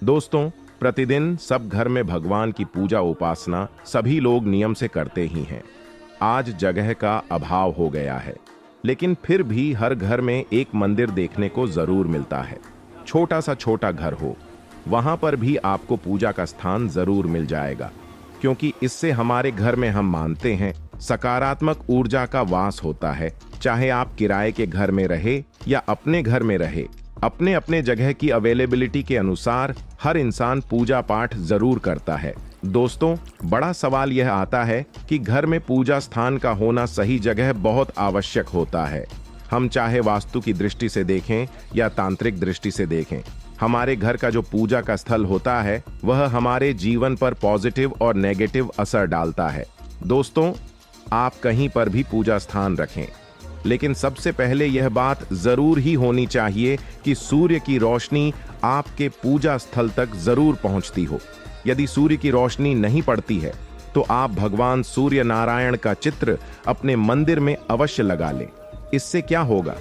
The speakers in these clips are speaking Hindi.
दोस्तों, प्रतिदिन सब घर में भगवान की पूजा उपासना सभी लोग नियम से करते ही हैं। आज जगह का अभाव हो गया है, लेकिन फिर भी हर घर में एक मंदिर देखने को जरूर मिलता है। छोटा सा छोटा घर हो, वहां पर भी आपको पूजा का स्थान जरूर मिल जाएगा, क्योंकि इससे हमारे घर में हम मानते हैं सकारात्मक ऊर्जा का वास होता है। चाहे आप किराए के घर में रहे या अपने घर में रहे, अपने अपने जगह की अवेलेबिलिटी के अनुसार हर इंसान पूजा पाठ जरूर करता है। दोस्तों, बड़ा सवाल यह आता है कि घर में पूजा स्थान का होना सही जगह बहुत आवश्यक होता है। हम चाहे वास्तु की दृष्टि से देखें या तांत्रिक दृष्टि से देखें, हमारे घर का जो पूजा का स्थल होता है वह हमारे जीवन पर पॉजिटिव और नेगेटिव असर डालता है। दोस्तों, आप कहीं पर भी पूजा स्थान रखें, लेकिन सबसे पहले यह बात जरूर ही होनी चाहिए कि सूर्य की रोशनी आपके पूजा स्थल तक जरूर पहुंचती हो। यदि सूर्य की रोशनी नहीं पड़ती है तो आप भगवान सूर्य नारायण का चित्र अपने मंदिर में अवश्य लगा लें। इससे क्या होगा?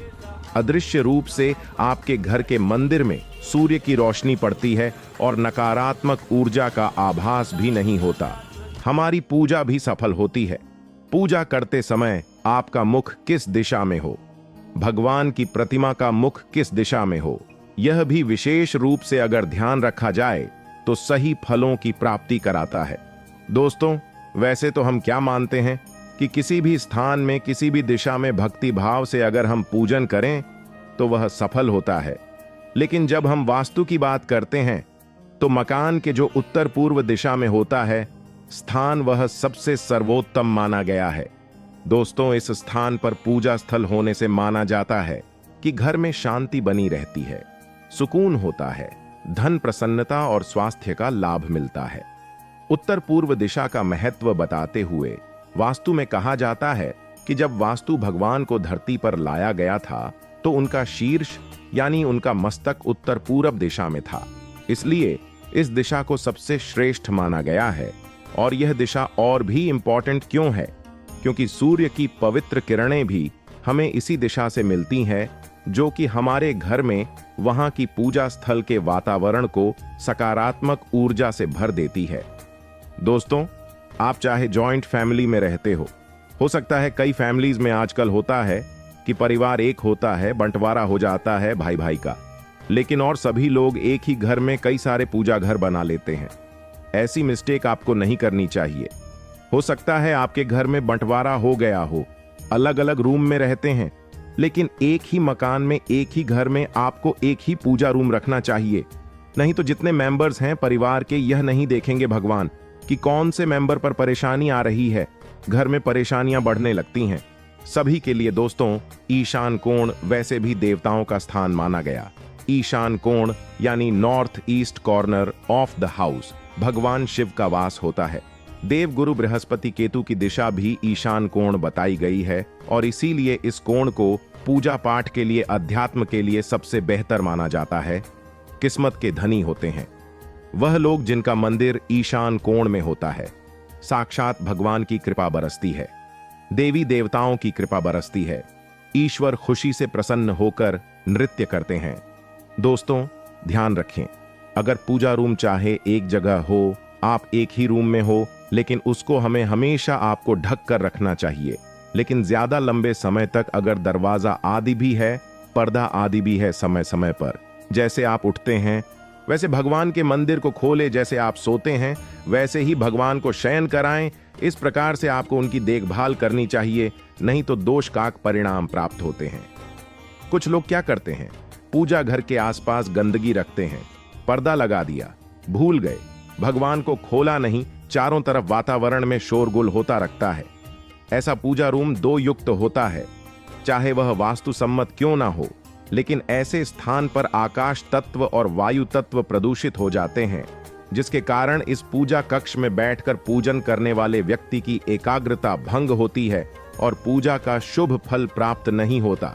अदृश्य रूप से आपके घर के मंदिर में सूर्य की रोशनी पड़ती है और नकारात्मक ऊर्जा का आभास भी नहीं होता। हमारी पूजा भी सफल होती है। पूजा करते समय आपका मुख किस दिशा में हो, भगवान की प्रतिमा का मुख किस दिशा में हो, यह भी विशेष रूप से अगर ध्यान रखा जाए तो सही फलों की प्राप्ति कराता है। दोस्तों, वैसे तो हम क्या मानते हैं कि किसी भी स्थान में किसी भी दिशा में भक्ति भाव से अगर हम पूजन करें तो वह सफल होता है। लेकिन जब हम वास्तु की बात करते हैं तो मकान के जो उत्तर पूर्व दिशा में होता है स्थान, वह सबसे सर्वोत्तम माना गया है। दोस्तों, इस स्थान पर पूजा स्थल होने से माना जाता है कि घर में शांति बनी रहती है, सुकून होता है, धन प्रसन्नता और स्वास्थ्य का लाभ मिलता है। उत्तर पूर्व दिशा का महत्व बताते हुए वास्तु में कहा जाता है कि जब वास्तु भगवान को धरती पर लाया गया था तो उनका शीर्ष यानी उनका मस्तक उत्तर पूरब दिशा में था। इसलिए इस दिशा को सबसे श्रेष्ठ माना गया है। और यह दिशा और भी इंपॉर्टेंट क्यों है? क्योंकि सूर्य की पवित्र किरणें भी हमें इसी दिशा से मिलती हैं, जो कि हमारे घर में वहां की पूजा स्थल के वातावरण को सकारात्मक ऊर्जा से भर देती है। दोस्तों, आप चाहे जॉइंट फैमिली में रहते हो सकता है कई फैमिलीज में आजकल होता है कि परिवार एक होता है, बंटवारा हो जाता है भाई भाई का, लेकिन और सभी लोग एक ही घर में कई सारे पूजा घर बना लेते हैं। ऐसी मिस्टेक आपको नहीं करनी चाहिए। हो सकता है आपके घर में बंटवारा हो गया हो, अलग अलग रूम में रहते हैं, लेकिन एक ही मकान में एक ही घर में आपको एक ही पूजा रूम रखना चाहिए। नहीं तो जितने मेंबर्स हैं परिवार के, यह नहीं देखेंगे भगवान कि कौन से मेंबर पर परेशानी आ रही है, घर में परेशानियां बढ़ने लगती हैं। सभी के लिए दोस्तों, ईशान कोण वैसे भी देवताओं का स्थान माना गया। ईशान कोण यानी north east corner of the house भगवान शिव का वास होता है। देव गुरु बृहस्पति केतु की दिशा भी ईशान कोण बताई गई है और इसीलिए इस कोण को पूजा पाठ के लिए, अध्यात्म के लिए सबसे बेहतर माना जाता है। किस्मत के धनी होते हैं वह लोग जिनका मंदिर ईशान कोण में होता है। साक्षात भगवान की कृपा बरसती है, देवी देवताओं की कृपा बरसती है, ईश्वर खुशी से प्रसन्न होकर नृत्य करते हैं। दोस्तों, ध्यान रखें, अगर पूजा रूम चाहे एक जगह हो, आप एक ही रूम में हो, लेकिन उसको हमें हमेशा आपको ढक कर रखना चाहिए। लेकिन ज्यादा लंबे समय तक अगर दरवाजा आदि भी है, पर्दा आदि भी है, समय समय पर जैसे आप उठते हैं वैसे भगवान के मंदिर को खोले, जैसे आप सोते हैं वैसे ही भगवान को शयन कराएं। इस प्रकार से आपको उनकी देखभाल करनी चाहिए, नहीं तो दोषकाक परिणाम प्राप्त होते हैं। कुछ लोग क्या करते हैं, पूजा घर के आसपास गंदगी रखते हैं, पर्दा लगा दिया, भूल गए, भगवान को खोला नहीं, चारों तरफ वातावरण में शोरगुल होता रखता है। ऐसा पूजा रूम दो युक्त होता है, चाहे वह वास्तु सम्मत क्यों ना हो, लेकिन ऐसे स्थान पर आकाश तत्व और वायु तत्व प्रदूषित हो जाते हैं, जिसके कारण इस पूजा कक्ष में बैठकर पूजन करने वाले व्यक्ति की एकाग्रता भंग होती है और पूजा का शुभ फल प्राप्त नहीं होता।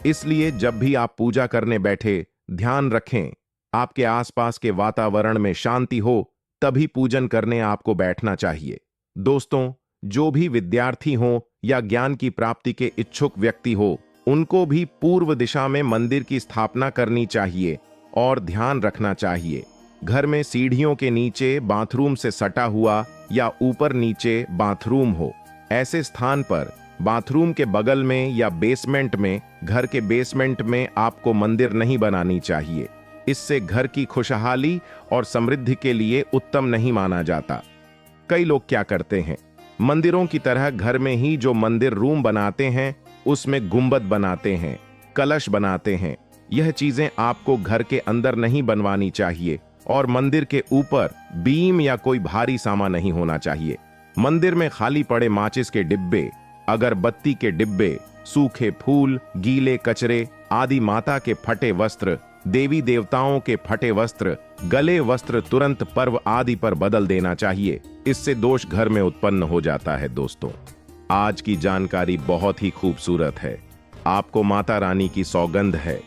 इसलिए जब भी आप पूजा करने बैठे, ध्यान रखें आपके आसपास के वातावरण में शांति हो, तभी पूजन करने आपको बैठना चाहिए। दोस्तों, जो भी विद्यार्थी हो या ज्ञान की प्राप्ति के इच्छुक व्यक्ति हो, उनको भी पूर्व दिशा में मंदिर की स्थापना करनी चाहिए और ध्यान रखना चाहिए घर में सीढ़ियों के नीचे बाथरूम से सटा हुआ या ऊपर नीचे बाथरूम हो, ऐसे स्थान पर बाथरूम के बगल में या बेसमेंट में, घर के बेसमेंट में आपको मंदिर नहीं बनानी चाहिए। इससे घर की खुशहाली और समृद्धि के लिए उत्तम नहीं माना जाता। कई लोग क्या करते हैं, मंदिरों की तरह घर में ही जो मंदिर रूम बनाते हैं उसमें गुंबद बनाते हैं, कलश बनाते हैं। यह चीजें आपको घर के अंदर नहीं बनवानी चाहिए और मंदिर के ऊपर बीम या कोई भारी सामान नहीं होना चाहिए। मंदिर में खाली पड़े माचिस के डिब्बे, अगरबत्ती के डिब्बे, सूखे फूल, गीले कचरे आदि, माता के फटे वस्त्र, देवी देवताओं के फटे वस्त्र, गले वस्त्र तुरंत पर्व आदि पर बदल देना चाहिए। इससे दोष घर में उत्पन्न हो जाता है। दोस्तों, आज की जानकारी बहुत ही खूबसूरत है। आपको माता रानी की सौगंध है,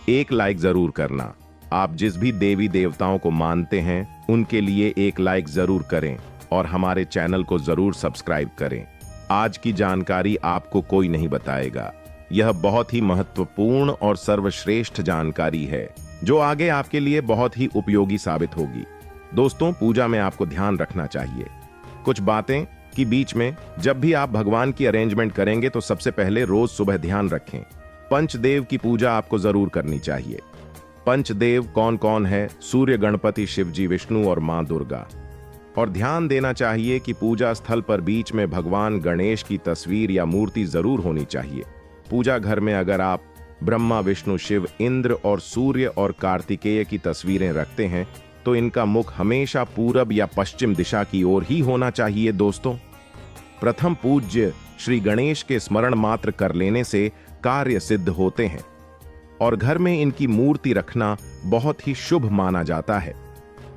एक लाइक जरूर करना। आप जिस भी देवी देवताओं को मानते हैं उनके लिए एक लाइक जरूर करें और हमारे चैनल को जरूर सब्सक्राइब करें। आज की जानकारी आपको कोई नहीं बताएगा। यह बहुत ही महत्वपूर्ण और सर्वश्रेष्ठ जानकारी है जो आगे आपके लिए बहुत ही उपयोगी साबित होगी। दोस्तों, पूजा में आपको ध्यान रखना चाहिए कुछ बातें कि बीच में जब भी आप भगवान की अरेंजमेंट करेंगे तो सबसे पहले रोज सुबह ध्यान रखें, पंचदेव की पूजा आपको जरूर करनी चाहिए। पंचदेव कौन कौन है? सूर्य, गणपति, शिवजी, विष्णु और मां दुर्गा। और ध्यान देना चाहिए कि पूजा स्थल पर बीच में भगवान गणेश की तस्वीर या मूर्ति जरूर होनी चाहिए। पूजा घर में अगर आप ब्रह्मा, विष्णु, शिव, इंद्र और सूर्य और कार्तिकेय की तस्वीरें रखते हैं तो इनका मुख हमेशा पूरब या पश्चिम दिशा की ओर ही होना चाहिए। दोस्तों, प्रथम पूज्य श्री गणेश के स्मरण मात्र कर लेने से कार्य सिद्ध होते हैं और घर में इनकी मूर्ति रखना बहुत ही शुभ माना जाता है।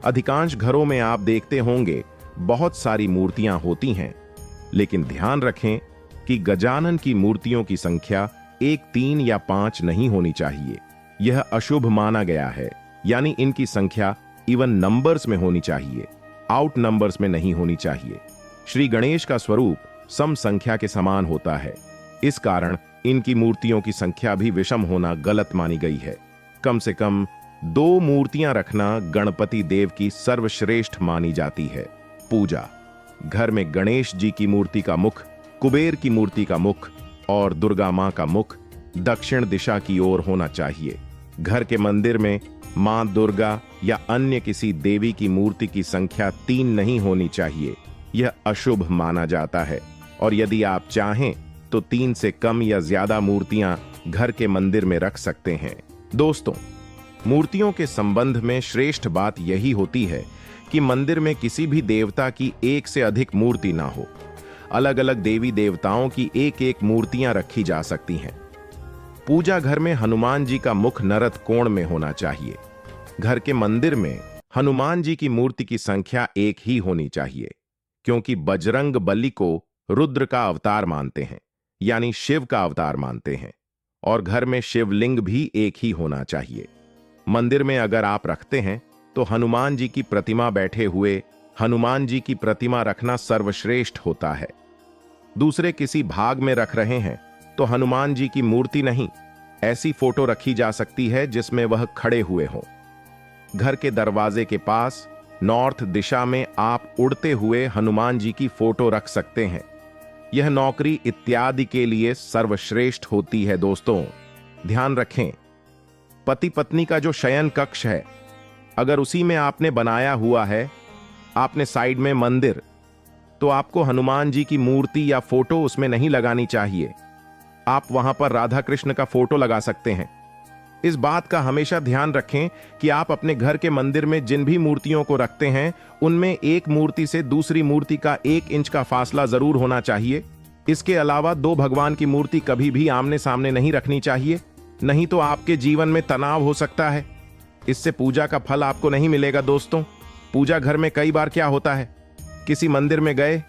अधिकांश घरों में आप देखते होंगे बहुत सारी मूर्तियां होती हैं, लेकिन ध्यान रखें कि गजानन की मूर्तियों की संख्या 1, 3 या 5 नहीं होनी चाहिए। यह अशुभ माना गया है, यानी इनकी संख्या इवन नंबर्स में होनी चाहिए, आउट नंबर्स में नहीं होनी चाहिए। श्री गणेश का स्वरूप सम संख्या के समान होता है, इस कारण इनकी मूर्तियों की संख्या भी विषम होना गलत मानी गई है। कम से कम 2 मूर्तियां रखना गणपति देव की सर्वश्रेष्ठ मानी जाती है। पूजा घर में गणेश जी की मूर्ति का मुख, कुबेर की मूर्ति का मुख और दुर्गा मां का मुख दक्षिण दिशा की ओर होना चाहिए। घर के मंदिर में मां दुर्गा या अन्य किसी देवी की मूर्ति की संख्या 3 नहीं होनी चाहिए, यह अशुभ माना जाता है। और यदि आप चाहें तो 3 से कम या ज्यादा मूर्तियां घर के मंदिर में रख सकते हैं। दोस्तों, मूर्तियों के संबंध में श्रेष्ठ बात यही होती है कि मंदिर में किसी भी देवता की एक से अधिक मूर्ति ना हो। अलग अलग देवी देवताओं की एक एक मूर्तियां रखी जा सकती हैं। पूजा घर में हनुमान जी का मुख नरत कोण में होना चाहिए। घर के मंदिर में हनुमान जी की मूर्ति की संख्या 1 ही होनी चाहिए, क्योंकि बजरंग बली को रुद्र का अवतार मानते हैं, यानी शिव का अवतार मानते हैं। और घर में शिवलिंग भी एक ही होना चाहिए। मंदिर में अगर आप रखते हैं तो हनुमान जी की प्रतिमा बैठे हुए हनुमान जी की प्रतिमा रखना सर्वश्रेष्ठ होता है। दूसरे किसी भाग में रख रहे हैं तो हनुमान जी की मूर्ति नहीं, ऐसी फोटो रखी जा सकती है जिसमें वह खड़े हुए हों। घर के दरवाजे के पास नॉर्थ दिशा में आप उड़ते हुए हनुमान जी की फोटो रख सकते हैं। यह नौकरी इत्यादि के लिए सर्वश्रेष्ठ होती है। दोस्तों, ध्यान रखें, पति पत्नी का जो शयन कक्ष है, अगर उसी में आपने बनाया हुआ है, आपने साइड में मंदिर, तो आपको हनुमान जी की मूर्ति या फोटो उसमें नहीं लगानी चाहिए। आप वहां पर राधा कृष्ण का फोटो लगा सकते हैं। इस बात का हमेशा ध्यान रखें कि आप अपने घर के मंदिर में जिन भी मूर्तियों को रखते हैं उनमें एक मूर्ति से दूसरी मूर्ति का 1 इंच का फासला जरूर होना चाहिए। इसके अलावा 2 भगवान की मूर्ति कभी भी आमने सामने नहीं रखनी चाहिए, नहीं तो आपके जीवन में तनाव हो सकता है। इससे पूजा का फल आपको नहीं मिलेगा। दोस्तों, पूजा घर में कई बार क्या होता है, किसी मंदिर में गए,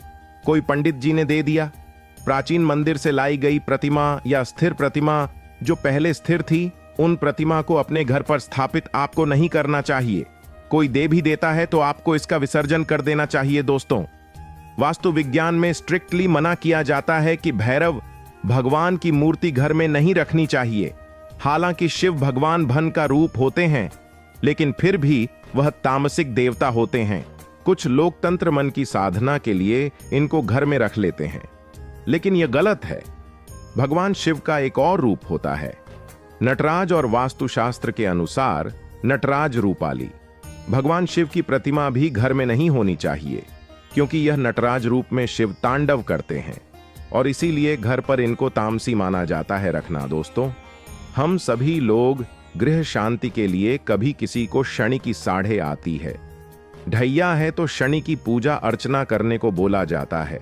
कोई पंडित जी ने दे दिया, प्राचीन मंदिर से लाई गई प्रतिमा या स्थिर प्रतिमा जो पहले स्थिर थी, उन प्रतिमा को अपने घर पर स्थापित आपको नहीं करना चाहिए। कोई दे भी देता है तो आपको इसका विसर्जन कर देना चाहिए। दोस्तों, वास्तु विज्ञान में स्ट्रिक्टली मना किया जाता है कि भैरव भगवान की मूर्ति घर में नहीं रखनी चाहिए। हालांकि शिव भगवान धन का रूप होते हैं, लेकिन फिर भी वह तामसिक देवता होते हैं। कुछ लोकतंत्र मन की साधना के लिए इनको घर में रख लेते हैं, लेकिन यह गलत है। भगवान शिव का एक और रूप होता है नटराज, और वास्तुशास्त्र के अनुसार नटराज रूपाली। भगवान शिव की प्रतिमा भी घर में नहीं होनी चाहिए, क्योंकि यह नटराज रूप में शिव तांडव करते हैं और इसीलिए घर पर इनको तामसी माना जाता है रखना। दोस्तों, हम सभी लोग गृह शांति के लिए कभी किसी को शनि की साढ़े आती है, ढैया है तो शनि की पूजा अर्चना करने को बोला जाता है,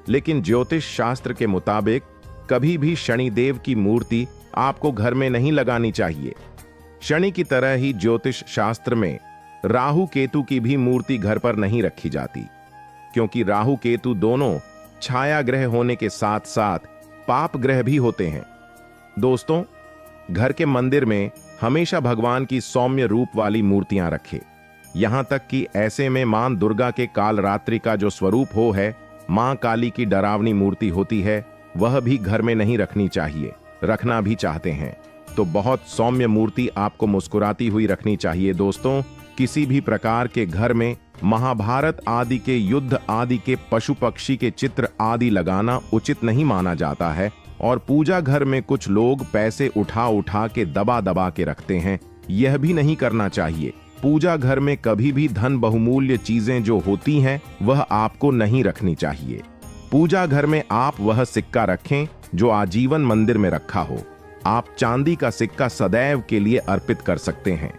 लेकिन ज्योतिष शास्त्र के मुताबिक कभी भी शनिदेव की मूर्ति आपको घर में नहीं लगानी चाहिए। शनि की तरह ही ज्योतिष शास्त्र में राहु केतु की भी मूर्ति घर पर नहीं रखी जाती, क्योंकि राहु केतु दोनों छाया ग्रह होने के साथ साथ पाप ग्रह भी होते हैं। दोस्तों, घर के मंदिर में हमेशा भगवान की सौम्य रूप वाली मूर्तियां रखें। यहां तक कि ऐसे में मां दुर्गा के कालरात्रि का जो स्वरूप है, मां काली की डरावनी मूर्ति होती है, वह भी घर में नहीं रखनी चाहिए। रखना भी चाहते हैं तो बहुत सौम्य मूर्ति आपको मुस्कुराती हुई रखनी चाहिए। दोस्तों, किसी भी प्रकार के घर में महाभारत आदि के युद्ध आदि के पशु पक्षी के चित्र आदि लगाना उचित नहीं माना जाता है। और पूजा घर में कुछ लोग पैसे उठा उठा के दबा दबा के रखते हैं, यह भी नहीं करना चाहिए। पूजा घर में कभी भी धन बहुमूल्य चीजें जो होती हैं वह आपको नहीं रखनी चाहिए। पूजा घर में आप वह सिक्का रखें जो आजीवन मंदिर में रखा हो। आप चांदी का सिक्का सदैव के लिए अर्पित कर सकते हैं।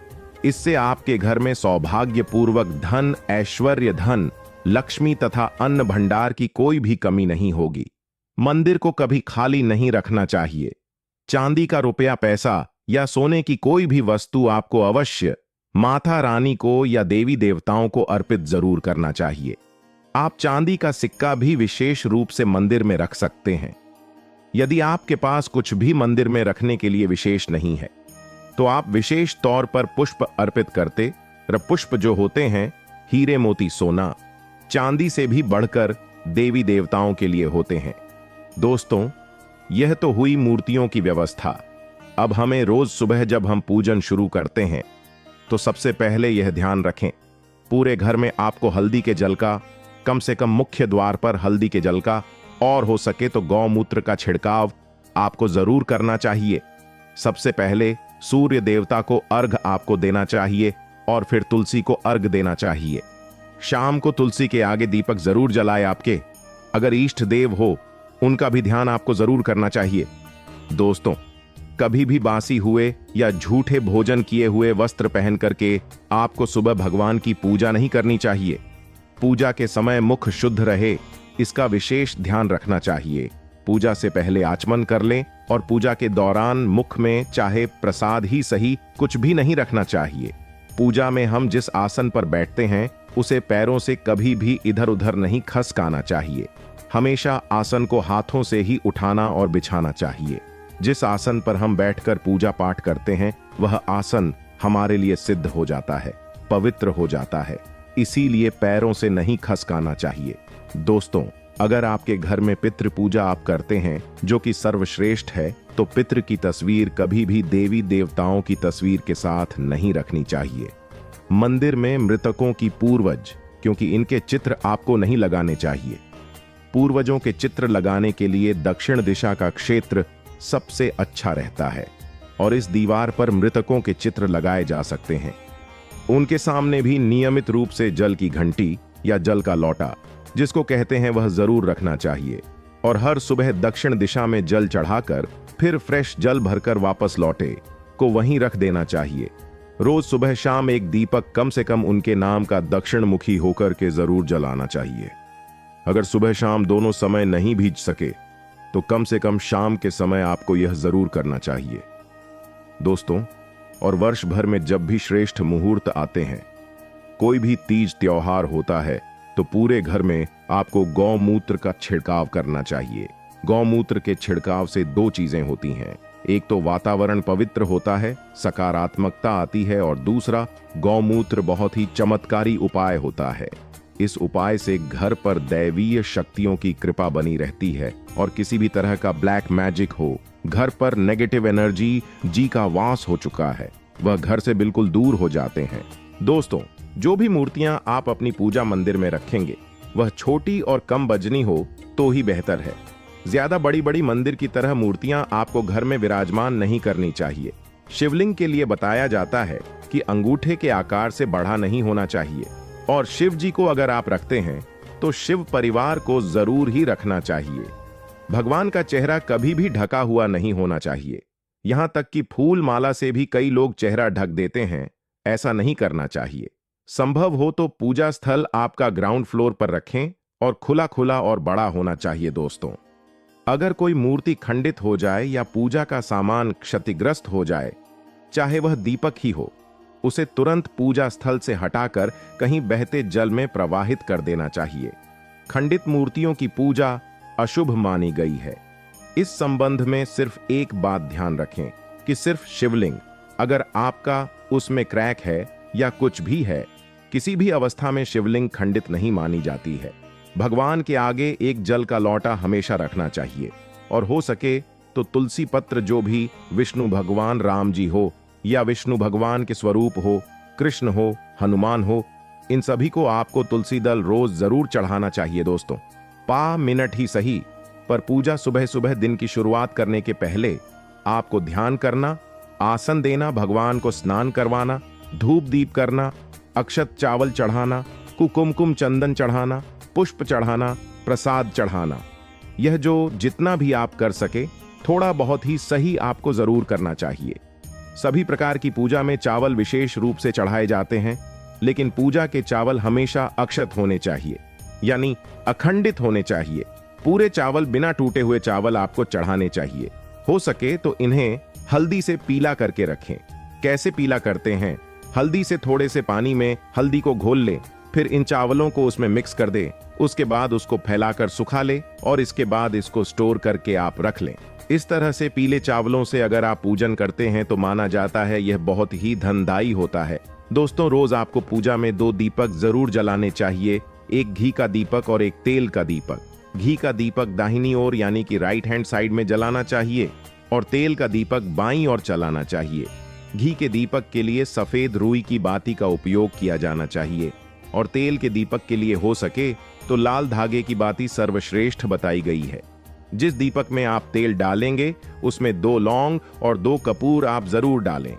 इससे आपके घर में सौभाग्यपूर्वक धन, ऐश्वर्य, धन, लक्ष्मी तथा अन्न भंडार की कोई भी कमी नहीं होगी। मंदिर को कभी खाली नहीं रखना चाहिए। चांदी का रुपया, पैसा या सोने की कोई भी वस्तु आपको अवश्य माता रानी को या देवी देवताओं को अर्पित जरूर करना चाहिए। आप चांदी का सिक्का भी विशेष रूप से मंदिर में रख सकते हैं। यदि आपके पास कुछ भी मंदिर में रखने के लिए विशेष नहीं है तो आप विशेष तौर पर पुष्प अर्पित करते। पुष्प जो होते हैं हीरे, मोती, सोना, चांदी से भी बढ़कर देवी देवताओं के लिए होते हैं। दोस्तों, यह तो हुई मूर्तियों की व्यवस्था। अब हमें रोज सुबह जब हम पूजन शुरू करते हैं तो सबसे पहले यह ध्यान रखें, पूरे घर में आपको हल्दी के जल का, कम से कम मुख्य द्वार पर हल्दी के जल का, और हो सके तो गौमूत्र का छिड़काव आपको जरूर करना चाहिए। सबसे पहले सूर्य देवता को अर्घ आपको देना चाहिए और फिर तुलसी को अर्घ देना चाहिए। शाम को तुलसी के आगे दीपक जरूर जलाए। आपके अगर इष्ट देव हो उनका भी ध्यान आपको जरूर करना चाहिए। दोस्तों, कभी भी बासी हुए या झूठे भोजन किए हुए वस्त्र पहन करके आपको सुबह भगवान की पूजा नहीं करनी चाहिए। पूजा के समय मुख शुद्ध रहे, इसका विशेष ध्यान रखना चाहिए। पूजा से पहले आचमन कर लें और पूजा के दौरान मुख में चाहे प्रसाद ही सही कुछ भी नहीं रखना चाहिए। पूजा में हम जिस आसन पर बैठते हैं उसे पैरों से कभी भी इधर उधर नहीं खसकाना चाहिए। हमेशा आसन को हाथों से ही उठाना और बिछाना चाहिए। जिस आसन पर हम बैठकर पूजा पाठ करते हैं वह आसन हमारे लिए सिद्ध हो जाता है, पवित्र हो जाता है, इसीलिए पैरों से नहीं खसकाना चाहिए। दोस्तों, अगर आपके घर में पितृ पूजा आप करते हैं जो कि सर्वश्रेष्ठ है, तो पितृ की तस्वीर कभी भी देवी देवताओं की तस्वीर के साथ नहीं रखनी चाहिए। मंदिर में मृतकों की पूर्वज, क्योंकि इनके चित्र आपको नहीं लगाने चाहिए। पूर्वजों के चित्र लगाने के लिए दक्षिण दिशा का क्षेत्र सबसे अच्छा रहता है और इस दीवार पर मृतकों के चित्र लगाए जा सकते हैं। उनके सामने भी नियमित रूप से जल की घंटी या जल का लोटा, जिसको कहते हैं, वह जरूर रखना चाहिए और हर सुबह दक्षिण दिशा में जल चढ़ाकर फिर फ्रेश जल भरकर वापस लौटे को वहीं रख देना चाहिए। रोज सुबह शाम एक दीपक कम से कम उनके नाम का दक्षिण मुखी होकर के जरूर जलाना चाहिए। अगर सुबह शाम दोनों समय नहीं भी सके तो कम से कम शाम के समय आपको यह जरूर करना चाहिए। दोस्तों, और वर्ष भर में जब भी श्रेष्ठ मुहूर्त आते हैं, कोई भी तीज त्योहार होता है, तो पूरे घर में आपको गौमूत्र का छिड़काव करना चाहिए। गौमूत्र के छिड़काव से दो चीजें होती हैं, एक तो वातावरण पवित्र होता है, सकारात्मकता आती है, और दूसरा गौमूत्र बहुत ही चमत्कारी उपाय होता है। इस उपाय से घर पर दैवीय शक्तियों की कृपा बनी रहती है और किसी भी तरह का ब्लैक मैजिक हो, घर पर नेगेटिव एनर्जी जी का वास हो चुका है वह घर से बिल्कुल दूर हो जाते हैं। दोस्तों, जो भी मूर्तियां आप अपनी पूजा मंदिर में रखेंगे वह छोटी और कम वजनी हो तो ही बेहतर है। ज्यादा बड़ी बड़ी मंदिर की तरह मूर्तियां आपको घर में विराजमान नहीं करनी चाहिए। शिवलिंग के लिए बताया जाता है कि अंगूठे के आकार से बड़ा नहीं होना चाहिए, और शिव जी को अगर आप रखते हैं तो शिव परिवार को जरूर ही रखना चाहिए। भगवान का चेहरा कभी भी ढका हुआ नहीं होना चाहिए। यहां तक कि फूल माला से भी कई लोग चेहरा ढक देते हैं, ऐसा नहीं करना चाहिए। संभव हो तो पूजा स्थल आपका ग्राउंड फ्लोर पर रखें और खुला खुला और बड़ा होना चाहिए। दोस्तों, अगर कोई मूर्ति खंडित हो जाए या पूजा का सामान क्षतिग्रस्त हो जाए, चाहे वह दीपक ही हो, उसे तुरंत पूजा स्थल से हटाकर कहीं बहते जल में प्रवाहित कर देना चाहिए। खंडित मूर्तियों की पूजा अशुभ मानी गई है। इस संबंध में सिर्फ एक बात ध्यान रखें कि सिर्फ शिवलिंग, अगर आपका उसमें क्रैक है या कुछ भी है, किसी भी अवस्था में शिवलिंग खंडित नहीं मानी जाती है। भगवान के आगे एक जल का लौटा हमेशा रखना चाहिए, और हो सके तो तुलसी पत्र, जो भी विष्णु भगवान राम जी हो या विष्णु भगवान के स्वरूप हो, कृष्ण हो, हनुमान हो, इन सभी को आपको तुलसी दल रोज जरूर चढ़ाना चाहिए। दोस्तों, मिनट ही सही, पर पूजा सुबह सुबह दिन की शुरुआत करने के पहले आपको ध्यान करना, आसन देना, भगवान को स्नान करवाना, धूप दीप करना, अक्षत चावल चढ़ाना, कुमकुम चंदन चढ़ाना, पुष्प चढ़ाना, प्रसाद चढ़ाना, यह जो जितना भी आप कर सके थोड़ा बहुत ही सही आपको जरूर करना चाहिए। सभी प्रकार की पूजा में चावल विशेष रूप से चढ़ाए जाते हैं, लेकिन पूजा के चावल हमेशा अक्षत होने चाहिए, यानी अखंडित होने चाहिए। पूरे चावल, बिना टूटे हुए चावल आपको चढ़ाने चाहिए। हो सके तो इन्हें हल्दी से पीला करके रखें। कैसे पीला करते हैं? हल्दी से थोड़े से पानी में हल्दी को घोल लें, फिर इन चावलों को उसमें मिक्स कर दें, उसके बाद उसको फैलाकर सुखा लें और इसके बाद इसको स्टोर करके आप रख लें। इस तरह से पीले चावलों से अगर आप पूजन करते हैं तो माना जाता है यह बहुत ही धनदायी होता है। दोस्तों, रोज आपको पूजा में 2 दीपक जरूर जलाने चाहिए, एक घी का दीपक और एक तेल का दीपक। घी का दीपक दाहिनी ओर यानी कि राइट हैंड साइड में जलाना चाहिए और तेल का दीपक बाईं ओर चलाना चाहिए। घी के दीपक के लिए सफेद रुई की बाती का उपयोग किया जाना चाहिए और तेल के दीपक के लिए हो सके तो लाल धागे की बाती सर्वश्रेष्ठ बताई गई है। जिस दीपक में आप तेल डालेंगे उसमें 2 लौंग और 2 कपूर आप जरूर डालें।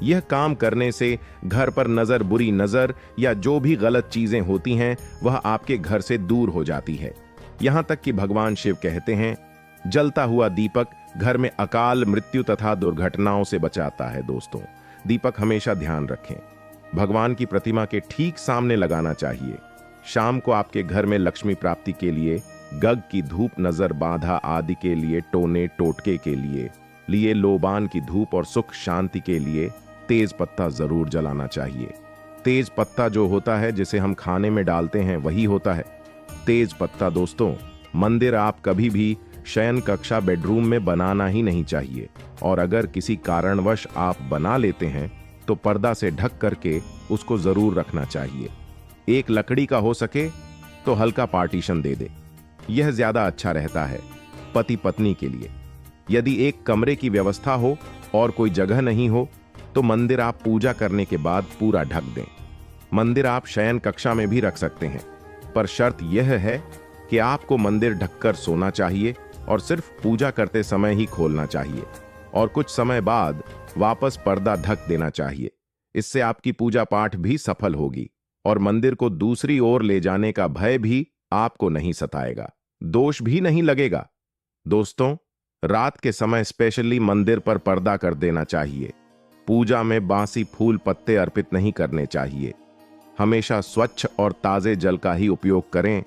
यह काम करने से घर पर नजर, बुरी नजर या जो भी गलत चीजें होती हैं वह आपके घर से दूर हो जाती है। यहां तक कि भगवान शिव कहते हैं, जलता हुआ दीपक घर में अकाल मृत्यु तथा दुर्घटनाओं से बचाता है। दोस्तों, दीपक हमेशा ध्यान रखें, भगवान की प्रतिमा के ठीक सामने लगाना चाहिए। शाम को आपके घर में लक्ष्मी प्राप्ति के लिए गग की धूप, नजर बाधा आदि के लिए, टोने टोटके के लिए लोबान की धूप और सुख शांति के लिए तेज पत्ता जरूर जलाना चाहिए। तेज पत्ता जो होता है जिसे हम खाने में डालते हैं वही होता है तेज पत्ता। दोस्तों, मंदिर आप कभी भी शयन कक्षा, बेडरूम में बनाना ही नहीं चाहिए, और अगर किसी कारणवश आप बना लेते हैं तो पर्दा से ढक करके उसको जरूर रखना चाहिए। एक लकड़ी का हो सके तो हल्का पार्टीशन दे दे, यह ज्यादा अच्छा रहता है पति पत्नी के लिए। यदि एक कमरे की व्यवस्था हो और कोई जगह नहीं हो तो मंदिर आप पूजा करने के बाद पूरा ढक दें। मंदिर आप शयन कक्षा में भी रख सकते हैं, पर शर्त यह है कि आपको मंदिर ढककर सोना चाहिए और सिर्फ पूजा करते समय ही खोलना चाहिए और कुछ समय बाद वापस पर्दा ढक देना चाहिए। इससे आपकी पूजा पाठ भी सफल होगी और मंदिर को दूसरी ओर ले जाने का भय भी आपको नहीं सताएगा, दोष भी नहीं लगेगा। दोस्तों, रात के समय स्पेशली मंदिर पर पर्दा कर देना चाहिए। पूजा में बासी फूल पत्ते अर्पित नहीं करने चाहिए। हमेशा स्वच्छ और ताजे जल का ही उपयोग करें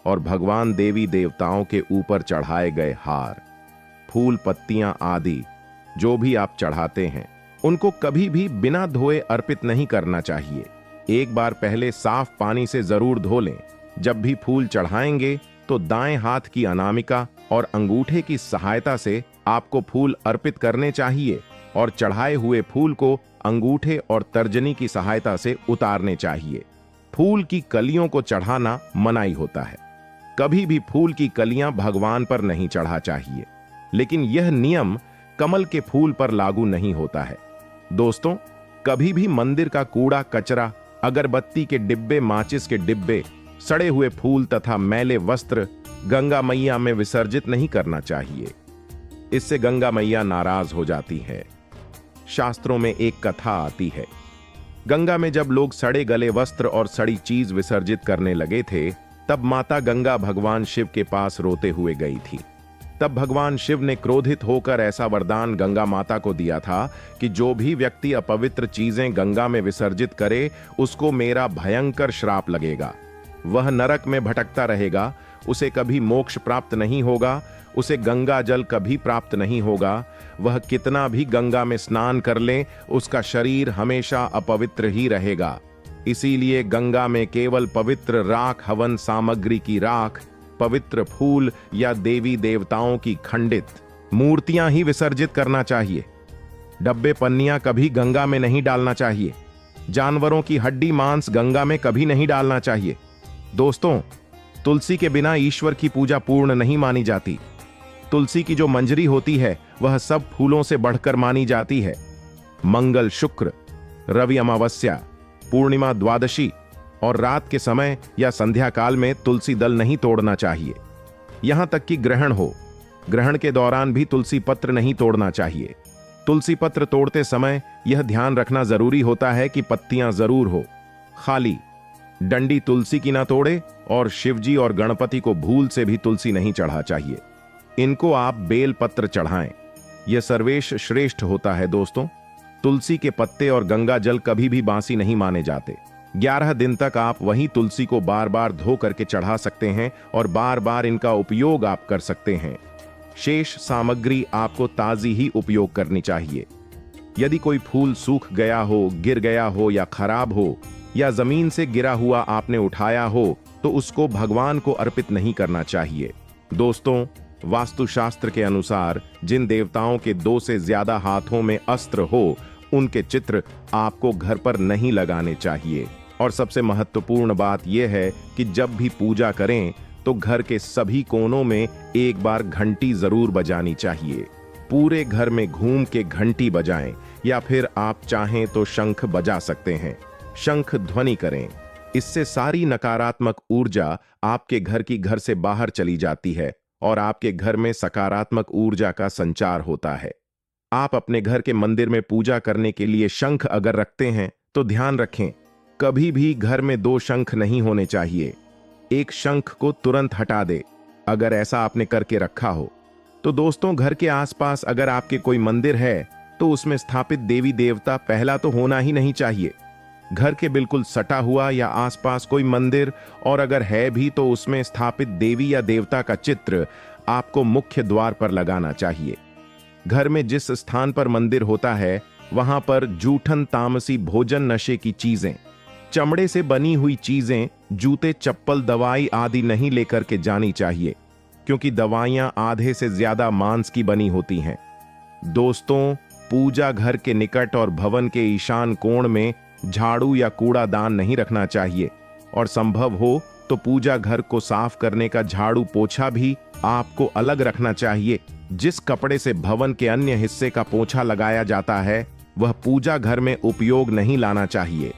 और भगवान देवी देवताओं के ऊपर चढ़ाए गए हार, फूल, पत्तियां आदि जो भी आप चढ़ाते हैं उनको कभी भी बिना धोए अर्पित नहीं करना चाहिए। एक बार पहले साफ पानी से जरूर धो लें। जब भी फूल चढ़ाएंगे तो दाएं हाथ की अनामिका और अंगूठे की सहायता से आपको फूल अर्पित करने चाहिए और चढ़ाए हुए फूल को अंगूठे और तर्जनी की सहायता से उतारने चाहिए। फूल की कलियों को चढ़ाना मनाही होता है। कभी भी फूल की कलियां भगवान पर नहीं चढ़ा चाहिए, लेकिन यह नियम कमल के फूल पर लागू नहीं होता है। दोस्तों, कभी भी मंदिर का कूड़ा कचरा, अगरबत्ती के डिब्बे, माचिस के डिब्बे, सड़े हुए फूल तथा मैले वस्त्र गंगा मैया में विसर्जित नहीं करना चाहिए। इससे गंगा मैया नाराज हो जाती है। शास्त्रों में एक कथा आती है। गंगा में जब लोग सड़े गले वस्त्र और सड़ी चीज विसर्जित करने लगे थे, तब माता गंगा भगवान शिव के पास रोते हुए गई थी। तब भगवान शिव ने क्रोधित होकर ऐसा वरदान गंगा माता को दिया था कि जो भी व्यक्ति अपवित्र चीजें गंगा में विसर्जित करे, उसको मेरा भयंकर श्राप लगेगा। वह नरक में भटकता रहेगा, उसे कभी मोक्ष प्राप्त नहीं होगा, उसे गंगा जल कभी प्राप्त नहीं होगा। वह कितना भी गंगा में स्नान कर ले, उसका शरीर हमेशा अपवित्र ही रहेगा। इसीलिए गंगा में केवल पवित्र राख, हवन सामग्री की राख, पवित्र फूल या देवी देवताओं की खंडित मूर्तियां ही विसर्जित करना चाहिए। डब्बे पन्नियां कभी गंगा में नहीं डालना चाहिए। जानवरों की हड्डी मांस गंगा में कभी नहीं डालना चाहिए। दोस्तों, तुलसी के बिना ईश्वर की पूजा पूर्ण नहीं मानी जाती। तुलसी की जो मंजरी होती है वह सब फूलों से बढ़कर मानी जाती है। मंगल, शुक्र, रवि अमावस्या, पूर्णिमा, द्वादशी और रात के समय या संध्या काल में तुलसी दल नहीं तोड़ना चाहिए। यहां तक कि ग्रहण हो, ग्रहण के दौरान भी तुलसी पत्र नहीं तोड़ना चाहिए। तुलसी पत्र तोड़ते समय यह ध्यान रखना जरूरी होता है कि पत्तियां जरूर हो, खाली डंडी तुलसी की ना तोड़े, और शिवजी और गणपति को भूल से भी तुलसी नहीं चढ़ा चाहिए। इनको आप बेल पत्र चढ़ाएं, यह सर्वेश श्रेष्ठ होता है। दोस्तों, तुलसी के पत्ते और गंगा जल कभी भी बासी नहीं माने जाते। 11 दिन तक आप वही तुलसी को बार बार धो करके चढ़ा सकते हैं और बार बार इनका उपयोग आप कर सकते हैं। शेष सामग्री आपको ताजी ही उपयोग करनी चाहिए। यदि कोई फूल सूख गया हो, गिर गया हो या खराब हो, या जमीन से गिरा हुआ आपने उठाया हो, तो उसको भगवान को अर्पित नहीं करना चाहिए। दोस्तों, वास्तुशास्त्र के अनुसार जिन देवताओं के 2 से ज्यादा हाथों में अस्त्र हो, उनके चित्र आपको घर पर नहीं लगाने चाहिए। और सबसे महत्वपूर्ण बात यह है कि जब भी पूजा करें तो घर के सभी कोनों में एक बार घंटी जरूर बजानी चाहिए। पूरे घर में घूम के घंटी बजाएं, या फिर आप चाहें तो शंख बजा सकते हैं। शंख ध्वनि करें, इससे सारी नकारात्मक ऊर्जा आपके घर से बाहर चली जाती है और आपके घर में सकारात्मक ऊर्जा का संचार होता है। आप अपने घर के मंदिर में पूजा करने के लिए शंख अगर रखते हैं तो ध्यान रखें, कभी भी घर में 2 शंख नहीं होने चाहिए। एक शंख को तुरंत हटा दे अगर ऐसा आपने करके रखा हो। तो दोस्तों, घर के आसपास अगर आपके कोई मंदिर है तो उसमें स्थापित देवी देवता पहला तो होना ही नहीं चाहिए। घर के बिल्कुल सटा हुआ या आसपास कोई मंदिर, और अगर है भी तो उसमें स्थापित देवी या देवता का चित्र आपको मुख्य द्वार पर लगाना चाहिए। घर में जिस स्थान पर मंदिर होता है वहां पर जूठन, तामसी भोजन, नशे की चीजें, चमड़े से बनी हुई चीजें, जूते, चप्पल, दवाई आदि नहीं लेकर के जानी चाहिए, क्योंकि दवाइयां आधे से ज्यादा मांस की बनी होती हैं। दोस्तों, पूजा घर के निकट और भवन के ईशान कोण में झाड़ू या कूड़ादान नहीं रखना चाहिए, और संभव हो तो पूजा घर को साफ करने का झाड़ू पोछा भी आपको अलग रखना चाहिए। जिस कपड़े से भवन के अन्य हिस्से का पोछा लगाया जाता है वह पूजा घर में उपयोग नहीं लाना चाहिए।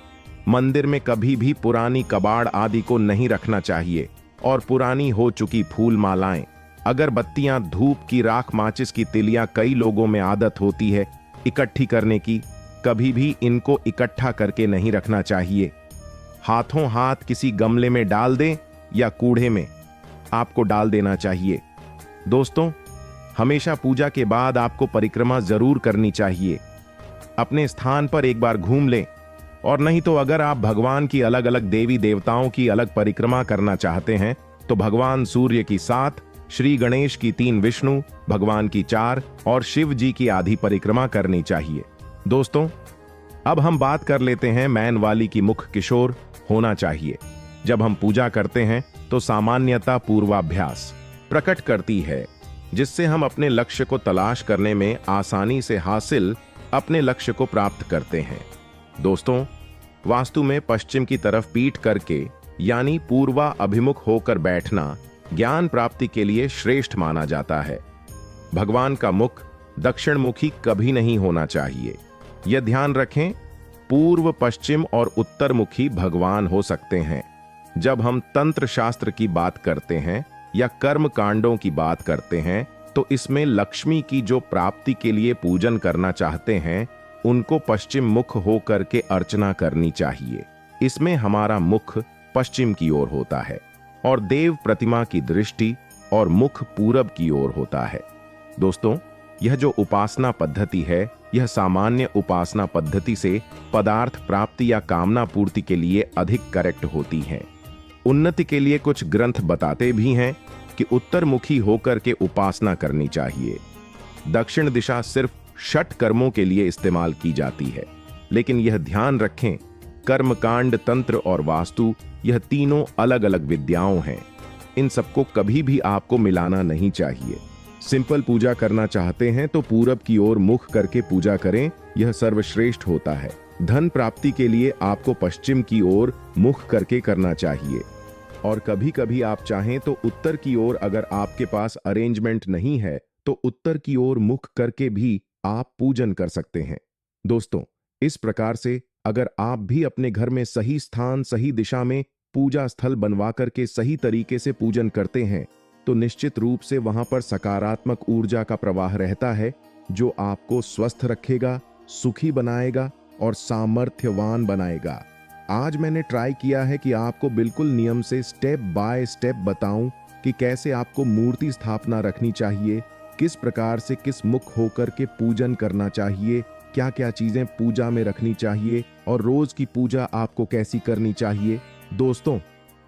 मंदिर में कभी भी पुरानी कबाड़ आदि को नहीं रखना चाहिए, और पुरानी हो चुकी फूल मालाएं, अगरबत्तियां, धूप की राख, माचिस की तिलियां कई लोगों में आदत होती है इकट्ठी करने की, कभी भी इनको इकट्ठा करके नहीं रखना चाहिए। हाथों हाथ किसी गमले में डाल दें या कूड़े में आपको डाल देना चाहिए। दोस्तों, हमेशा पूजा के बाद आपको परिक्रमा जरूर करनी चाहिए। अपने स्थान पर एक बार घूम लें, और नहीं तो अगर आप भगवान की अलग अलग देवी देवताओं की अलग परिक्रमा करना चाहते हैं तो भगवान सूर्य की 7, श्री गणेश की 3, विष्णु भगवान की 4 और शिव जी की आधी परिक्रमा करनी चाहिए। दोस्तों, अब हम बात कर लेते हैं मैन वाली की मुख किशोर होना चाहिए। जब हम पूजा करते हैं तो सामान्यता पूर्वाभ्यास प्रकट करती है, जिससे हम अपने लक्ष्य को तलाश करने में आसानी से हासिल अपने लक्ष्य को प्राप्त करते हैं। दोस्तों, वास्तु में पश्चिम की तरफ पीठ करके यानी पूर्वा अभिमुख होकर बैठना ज्ञान प्राप्ति के लिए श्रेष्ठ माना जाता है। भगवान का मुख दक्षिण मुखी कभी नहीं होना चाहिए। यह ध्यान रखें, पूर्व, पश्चिम और उत्तर मुखी भगवान हो सकते हैं। जब हम तंत्र शास्त्र की बात करते हैं या कर्म कांडों की बात करते हैं तो इसमें लक्ष्मी की जो प्राप्ति के लिए पूजन करना चाहते हैं उनको पश्चिम मुख होकर के अर्चना करनी चाहिए। इसमें हमारा मुख पश्चिम की ओर होता है और देव प्रतिमा की दृष्टि और मुख पूरब की ओर होता है। दोस्तों, यह जो उपासना पद्धति है यह सामान्य उपासना पद्धति से पदार्थ प्राप्ति या कामना पूर्ति के लिए अधिक करेक्ट होती है। उन्नति के लिए कुछ ग्रंथ बताते भी हैं कि उत्तरमुखी होकर के उपासना करनी चाहिए। दक्षिण दिशा सिर्फ षट कर्मों के लिए इस्तेमाल की जाती है, लेकिन यह ध्यान रखें कर्मकांड, तंत्र और वास्तु यह तीनों अलग अलग विद्याओं हैं। इन सबको कभी भी आपको मिलाना नहीं चाहिए। सिंपल पूजा करना चाहते हैं तो पूरब की ओर मुख करके पूजा करें, यह सर्वश्रेष्ठ होता है। धन प्राप्ति के लिए आपको पश्चिम की ओर मुख करके करना चाहिए और कभी कभी आप चाहें तो उत्तर की ओर, अगर आपके पास अरेंजमेंट नहीं है तो उत्तर की ओर मुख करके भी आप पूजन कर सकते हैं। दोस्तों, इस प्रकार से अगर आप भी अपने घर में सही स्थान, सही दिशा में पूजा स्थल बनवा करके सही तरीके से पूजन करते हैं तो निश्चित रूप से वहां पर सकारात्मक ऊर्जा का प्रवाह रहता है जो आपको स्वस्थ रखेगा, सुखी बनाएगा और सामर्थ्यवान बनाएगा। आज मैंने ट्राई किया है कि आपको बिल्कुल नियम से स्टेप बाय स्टेप बताऊं कि कैसे आपको मूर्ति स्थापना रखनी चाहिए, किस प्रकार से किस मुख होकर के पूजन करना चाहिए, क्या क्या चीजें पूजा में रखनी चाहिए और रोज की पूजा आपको कैसी करनी चाहिए। दोस्तों,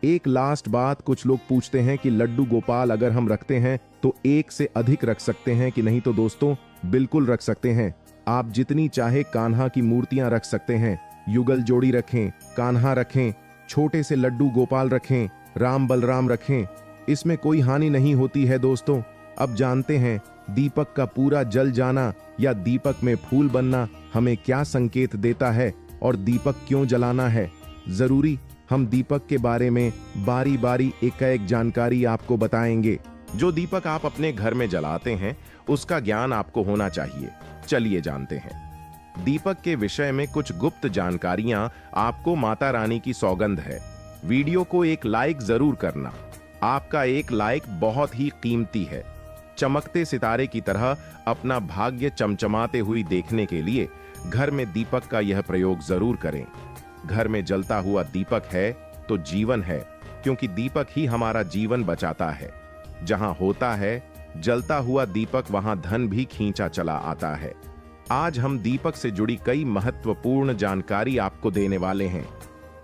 एक लास्ट बात, कुछ लोग पूछते हैं कि लड्डू गोपाल अगर हम रखते हैं तो एक से अधिक रख सकते हैं कि नहीं। तो दोस्तों, बिल्कुल रख सकते हैं। आप जितनी चाहे कान्हा की मूर्तियां रख सकते हैं, युगल जोड़ी रखें, कान्हा रखें, छोटे से लड्डू गोपाल रखें, राम बलराम रखें, इसमें कोई हानि नहीं होती है। दोस्तों, अब जानते हैं दीपक का पूरा जल जाना या दीपक में फूल बनना हमें क्या संकेत देता है और दीपक क्यों जलाना है। जरूरी हम दीपक के बारे में बारी बारी एक जानकारी आपको बताएंगे। जो दीपक आप अपने घर में जलाते हैं उसका ज्ञान आपको होना चाहिए। चलिए जानते हैं दीपक के विषय में कुछ गुप्त जानकारियां। आपको माता रानी की सौगंध है। वीडियो को एक लाइक जरूर करना। आपका एक लाइक बहुत ही कीमती है। चमकते सितारे की तरह अपना भाग्य चमचमाते हुई देखने के लिए घर में दीपक का यह प्रयोग जरूर करें। घर में जलता हुआ दीपक है तो जीवन है, क्योंकि दीपक ही हमारा जीवन बचाता है। जहां होता है जलता हुआ दीपक, वहां धन भी खींचा चला आता है। आज हम दीपक से जुड़ी कई महत्वपूर्ण जानकारी आपको देने वाले हैं।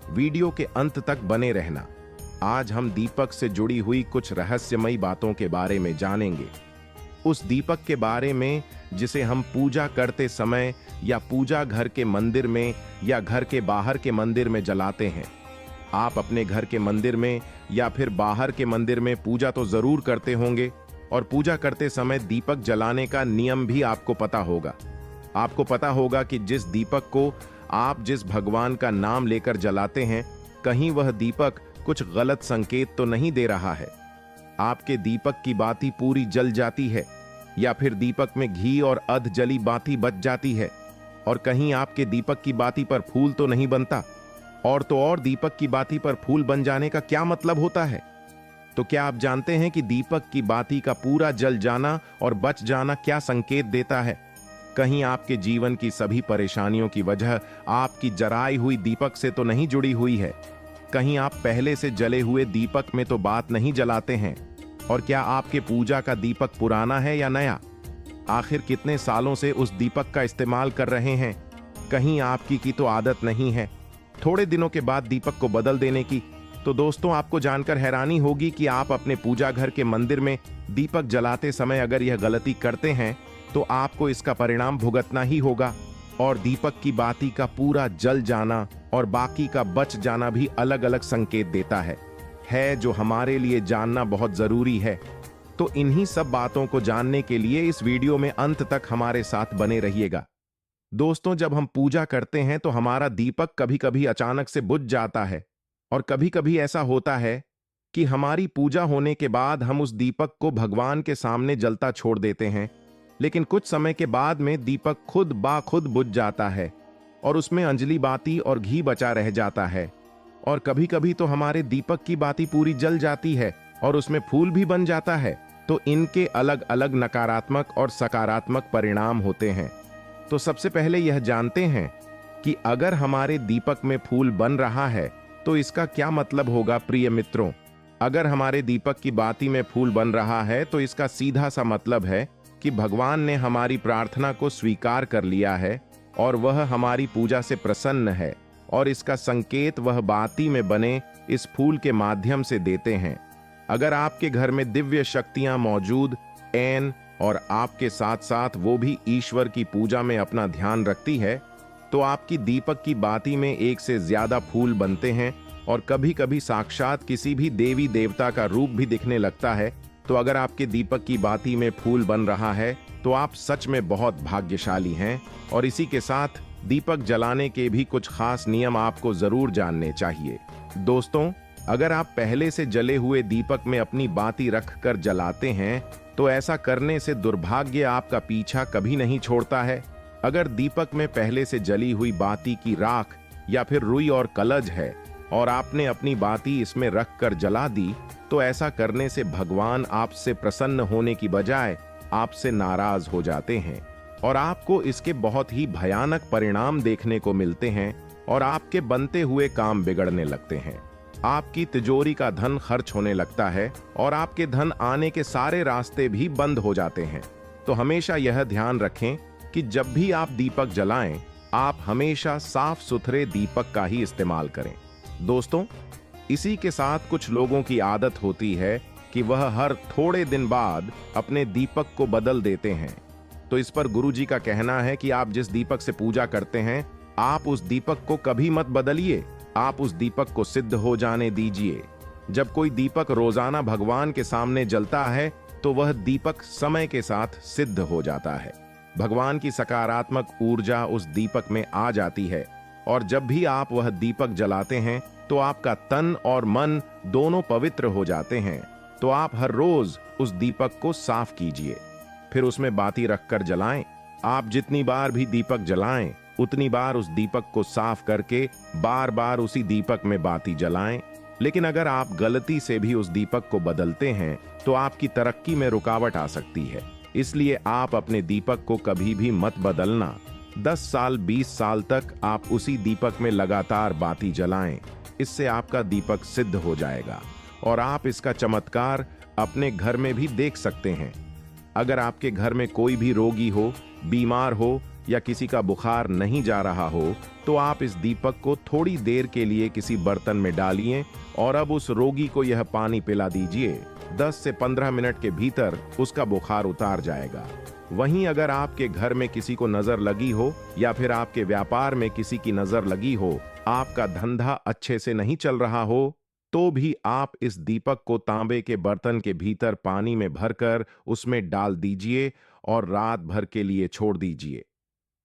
वीडियो के अंत तक बने रहना। आज हम दीपक से जुड़ी हुई कुछ रहस्यमयी बातों के बारे में जानेंगे। उस दीपक के बारे में जिसे हम पूजा करते समय या पूजा घर के मंदिर में या घर के बाहर के मंदिर में जलाते हैं। आप अपने घर के मंदिर में या फिर बाहर के मंदिर में पूजा तो जरूर करते होंगे और पूजा करते समय दीपक जलाने का नियम भी आपको पता होगा। आपको पता होगा कि जिस दीपक को आप जिस भगवान का नाम लेकर जलाते हैं, कहीं वह दीपक कुछ गलत संकेत तो नहीं दे रहा है। आपके दीपक की बाती पूरी जल जाती है या फिर दीपक में घी और अध जली बाती बच जाती है और कहीं आपके दीपक की बाती पर फूल तो नहीं बनता। और तो और दीपक की बाती पर फूल बन जाने का क्या मतलब होता है? तो क्या आप जानते हैं कि दीपक की बाती का पूरा जल जाना और बच जाना क्या संकेत देता है? कहीं आपके जीवन की सभी परेशानियों की वजह आपकी जराई हुई दीपक से तो नहीं जुड़ी हुई है। कहीं आप पहले से जले हुए दीपक में तो बात नहीं जलाते हैं। और क्या आपके पूजा का दीपक पुराना है या नया? आखिर कितने सालों से उस दीपक का इस्तेमाल कर रहे हैं? कहीं आपकी की तो आदत नहीं है थोड़े दिनों के बाद दीपक को बदल देने की। तो दोस्तों, आपको जानकर हैरानी होगी कि आप अपने पूजा घर के मंदिर में दीपक जलाते समय अगर यह गलती करते हैं तो आपको इसका परिणाम भुगतना ही होगा। और दीपक की बाती का पूरा जल जाना और बाकी का बच जाना भी अलग अलग संकेत देता है जो हमारे लिए जानना बहुत जरूरी है। तो इन्हीं सब बातों को जानने के लिए इस वीडियो में अंत तक हमारे साथ बने रहिएगा। दोस्तों, जब हम पूजा करते हैं तो हमारा दीपक कभी कभी अचानक से बुझ जाता है और कभी कभी ऐसा होता है कि हमारी पूजा होने के बाद हम उस दीपक को भगवान के सामने जलता छोड़ देते हैं, लेकिन कुछ समय के बाद में दीपक खुद ब खुद बुझ जाता है और उसमें अंजलि बाती और घी बचा रह जाता है। और कभी कभी तो हमारे दीपक की बाती पूरी जल जाती है और उसमें फूल भी बन जाता है। तो इनके अलग अलग नकारात्मक और सकारात्मक परिणाम होते हैं। तो सबसे पहले यह जानते हैं कि अगर हमारे दीपक में फूल बन रहा है तो इसका क्या मतलब होगा। प्रिय मित्रों, अगर हमारे दीपक की बाती में फूल बन रहा है तो इसका सीधा सा मतलब है कि भगवान ने हमारी प्रार्थना को स्वीकार कर लिया है और वह हमारी पूजा से प्रसन्न है। और इसका संकेत वह बाती में बने इस फूल के माध्यम से देते हैं। अगर आपके घर में दिव्य शक्तियां मौजूद ऐन और आपके साथ साथ वो भी ईश्वर की पूजा में अपना ध्यान रखती है, तो आपकी दीपक की बाती में एक से ज्यादा फूल बनते हैं और कभी कभी साक्षात किसी भी देवी देवता का रूप भी दिखने लगता है। तो अगर आपके दीपक की बाती में फूल बन रहा है तो आप सच में बहुत भाग्यशाली हैं। और इसी के साथ दीपक जलाने के भी कुछ खास नियम आपको जरूर जानने चाहिए। दोस्तों, अगर आप पहले से जले हुए दीपक में अपनी बाती रख कर जलाते हैं तो ऐसा करने से दुर्भाग्य आपका पीछा कभी नहीं छोड़ता है। अगर दीपक में पहले से जली हुई बाती की राख या फिर रुई और कलज है और आपने अपनी बाती इसमें रख कर जला दी, तो ऐसा करने से भगवान आपसे प्रसन्न होने की बजाय आपसे नाराज हो जाते हैं और आपको इसके बहुत ही भयानक परिणाम देखने को मिलते हैं और आपके बनते हुए काम बिगड़ने लगते हैं। आपकी तिजोरी का धन खर्च होने लगता है और आपके धन आने के सारे रास्ते भी बंद हो जाते हैं। तो हमेशा यह ध्यान रखें कि जब भी आप दीपक जलाएं, आप हमेशा साफ सुथरे दीपक का ही इस्तेमाल करें। दोस्तों, इसी के साथ कुछ लोगों की आदत होती है कि वह हर थोड़े दिन बाद अपने दीपक को बदल देते हैं। तो इस पर गुरुजी का कहना है कि आप जिस दीपक से पूजा करते हैं, आप उस दीपक को कभी मत बदलिए। आप उस दीपक को सिद्ध हो जाने दीजिए। जब कोई दीपक रोजाना भगवान के सामने जलता है तो वह दीपक समय के साथ सिद्ध हो जाता है। भगवान की सकारात्मक ऊर्जा उस दीपक में आ जाती है और जब भी आप वह दीपक जलाते हैं तो आपका तन और मन दोनों पवित्र हो जाते हैं। तो आप हर रोज उस दीपक को साफ कीजिए, फिर उसमें बाती रखकर जलाएं। आप जितनी बार भी दीपक जलाएं, उतनी बार उस दीपक को साफ करके बार बार उसी दीपक में बाती जलाएं। लेकिन अगर आप गलती से भी उस दीपक को बदलते हैं तो आपकी तरक्की में रुकावट आ सकती है। इसलिए आप अपने दीपक को कभी भी मत बदलना। 10 साल 20 साल तक आप उसी दीपक में लगातार बाती जलाएं। इससे आपका दीपक सिद्ध हो जाएगा और आप इसका चमत्कार अपने घर में भी देख सकते हैं। अगर आपके घर में कोई भी रोगी हो, बीमार हो या किसी का बुखार नहीं जा रहा हो, तो आप इस दीपक को थोड़ी देर के लिए किसी बर्तन में डालिए और अब उस रोगी को यह पानी पिला दीजिए। 10 से 15 मिनट के भीतर उसका बुखार उतार जाएगा। वहीं अगर आपके घर में किसी को नजर लगी हो या फिर आपके व्यापार में किसी की नजर लगी हो, आपका धंधा अच्छे से नहीं चल रहा हो, तो भी आप इस दीपक को तांबे के बर्तन के भीतर पानी में भरकर उसमें डाल दीजिए और रात भर के लिए छोड़ दीजिए।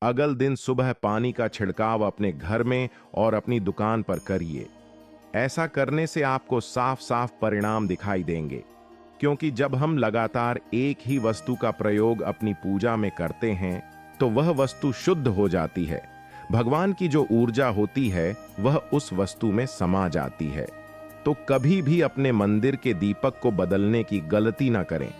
अगले दिन सुबह पानी का छिड़काव अपने घर में और अपनी दुकान पर करिए। ऐसा करने से आपको साफ साफ परिणाम दिखाई देंगे, क्योंकि जब हम लगातार एक ही वस्तु का प्रयोग अपनी पूजा में करते हैं तो वह वस्तु शुद्ध हो जाती है। भगवान की जो ऊर्जा होती है वह उस वस्तु में समा जाती है। तो कभी भी अपने मंदिर के दीपक को बदलने की गलती ना करें।